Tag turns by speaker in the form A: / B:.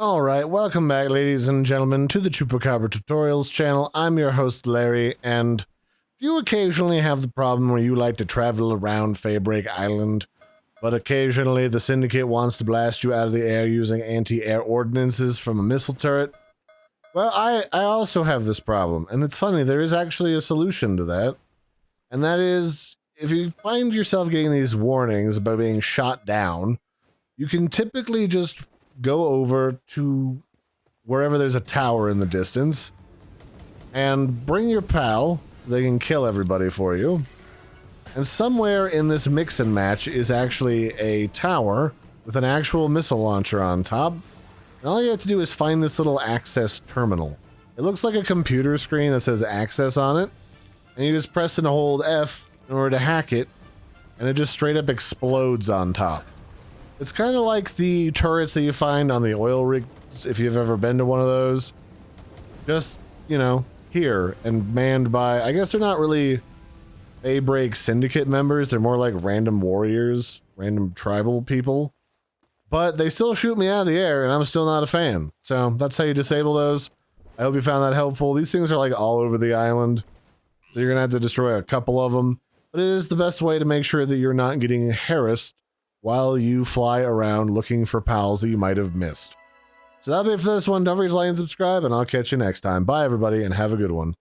A: Alright, welcome back ladies and gentlemen to the Chupacabra Tutorials channel. I'm your host Larry, and do you occasionally have the problem where you like to travel around Feybreak Island, but occasionally the Syndicate wants to blast you out of the air using anti-air ordnances from a missile turret? Well, I also have this problem, and it's funny, there is actually a solution to that. And that is, if you find yourself getting these warnings about being shot down, you can typically just go over to wherever there's a tower in the distance and bring your pal so they can kill everybody for you. And somewhere in this mix and match is actually a tower with an actual missile launcher on top. And all you have to do is find this little access terminal. It looks like a computer screen that says access on it, and you just press and hold F in order to hack it, and it just straight up explodes on top. It's kind of like the turrets that you find on the oil rigs, if you've ever been to one of those. Just, you know, here, and manned by, I guess they're not really Feybreak Syndicate members, they're more like random warriors, random tribal people. But they still shoot me out of the air, and I'm still not a fan. So that's how you disable those. I hope you found that helpful. These things are like all over the island, so you're gonna have to destroy a couple of them. But it is the best way to make sure that you're not getting harassed while you fly around looking for pals that you might have missed. So that'll be it for this one. Don't forget to like and subscribe, and I'll catch you next time. Bye everybody, and have a good one.